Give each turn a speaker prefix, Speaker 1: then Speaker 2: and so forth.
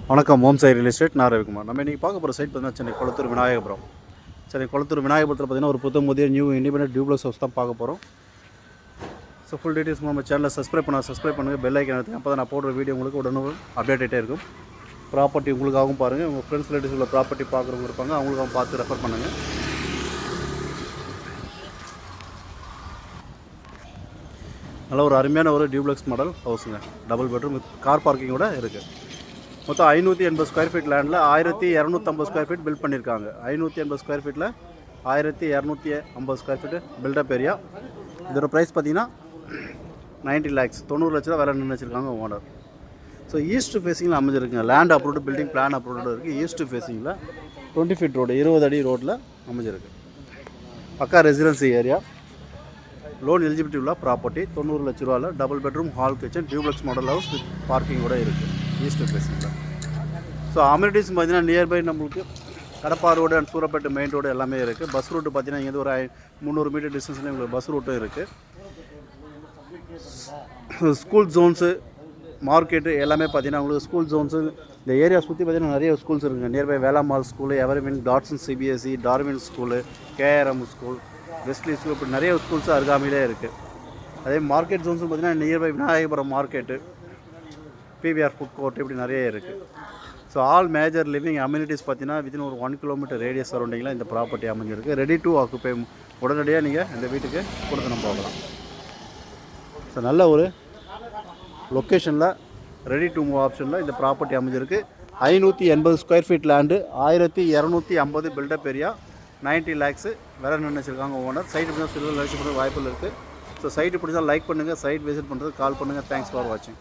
Speaker 1: வணக்கம். ஓம் Sai real estate. நான் ரவிக்குமார். நம்ம இன்றைக்கி பார்க்க போகிற சைட் பார்த்தீங்கன்னா சென்னை கொளத்தூர் விநாயகபுரம். சென்னை கொளத்தூர் விநாயகபுரத்தில் பார்த்தீங்கன்னா ஒரு புதிய நியூ இண்டிபெண்டன்ட் டியூப்ளஸ் ஹவுஸ் தான் பார்க்க போகிறோம். ஸோ ஃபுல் டீட்டெயில்ஸ் நம்ம சேனலில் சப்ஸ்கிரைப் பண்ணுங்கள், பெல் ஐக்கன் எடுத்து அப்போ தான் நான் போடுற வீடியோ உங்களுக்கு உடனே அப்டேட் ஆகிட்டே இருக்கும். ப்ராப்பர்ட்டி உங்களுக்காகவும் பாருங்கள், உங்கள் ஃப்ரெண்ட்ஸ் ரிலேட்டிவ்ஸ் உள்ள ப்ராப்பர்ட்டி பார்க்குறவங்க இருப்பாங்க, அவங்களுக்காகவும் பார்த்து ரெஃபர் பண்ணுங்கள். நல்ல ஒரு அருமையான ஒரு டியூப்ளக்ஸ் மாடல் ஹவுஸுங்க. டபுள் பெட்ரூம் வித் கார் பார்க்கிங்கோட இருக்குது. மொத்தம் 580 ஸ்கொயர் ஃபீட் லேண்டில் 1250 ஸ்கொயர் ஃபீட் பில்ட் பண்ணியிருக்காங்க. 580 ஸ்கொயர் ஃபீட்டில் 1250 ஸ்கொயர் ஃபீட்டு பில்டப் ஏரியா. இதோட ப்ரைஸ் பார்த்தீங்கன்னா 90 lakhs, 90 லட்ச ரூபா வேலை நின்று வச்சுருக்காங்க ஓனர். ஸோ ஈஸ்ட் ஃபேஸிங்கில் அமைஞ்சிருக்குங்க. Land approved, building plan approved இருக்குது. ஈஸ்ட் ஃபேஸிங்கில் 20 feet ரோடு, 20 அடி ரோட்டில் அமைஞ்சிருக்கு. பக்கா ரெசிடென்சி ஏரியா, லோன் எலிஜிபிலிட்டி உள்ள ப்ராப்பர்ட்டி. 90 லட்ச ரூபாவில் double bedroom, hall kitchen, duplex model house with பார்க்கிங்கோட இருக்குது ஈஸ்ட் ஃபேஸிங்கில். ஸோ அம்யூனிட்டிஸ் பார்த்தீங்கன்னா நியர்பை நம்மளுக்கு Kadapa road and Surapet main road எல்லாமே இருக்குது. பஸ் ரூட்டு பார்த்தீங்கன்னா இங்கே ஒரு 300 மீட்டர் டிஸ்டன்ஸ்லேயே உங்களுக்கு பஸ் ரூட்டும் இருக்குது. ஸ்கூல் ஜோன்ஸு, மார்க்கெட்டு எல்லாமே பார்த்தீங்கன்னா உங்களுக்கு ஸ்கூல் ஜோன்ஸு இந்த ஏரியா சுற்றி பார்த்தீங்கன்னா நிறைய ஸ்கூல்ஸ் இருக்குங்க. Nearby Velammal school, Everwin, Dotson CBSE, Darwin school, KRM school, Westley school, இப்படி நிறைய ஸ்கூல்ஸு அருகாமையிலே இருக்குது. அதே மார்க்கெட் ஜோன்ஸும் பார்த்தீங்கன்னா nearby Vinayagapuram market, PVR food court, இப்படி நிறைய இருக்குது. So all major living amenities பார்த்தீங்கன்னா வித்தின் ஒரு 1 kilometer ரேடியஸ் சரௌண்டிங்கில் இந்த ப்ராப்பர்ட்டி அமைஞ்சிருக்கு. ரெடி டு ஆக்குபை, உடனடியாக நீங்கள் இந்த வீட்டுக்கு கொடுத்து போகலாம். ஸோ நல்ல ஒரு லொக்கேஷனில் ரெடி டு மூவ் ஆப்ஷனில் இந்த ப்ராப்பர்ட்டி அமைஞ்சிருக்கு. 580 square feet land, 1250 built up area, 90 lakhs வேலை நின்று வச்சுருக்காங்க ஓனர். சைட்டு பிடிச்சா சில்வர் லைக் பண்ணுறது வாய்ப்புகள் இருக்குது. ஸோ சைட்டு பிடிச்சா லைக் பண்ணுங்கள், சைட் விசிட் பண்ணுறது கால் பண்ணுங்கள். தேங்க்ஸ் ஃபார் வாட்சிங்.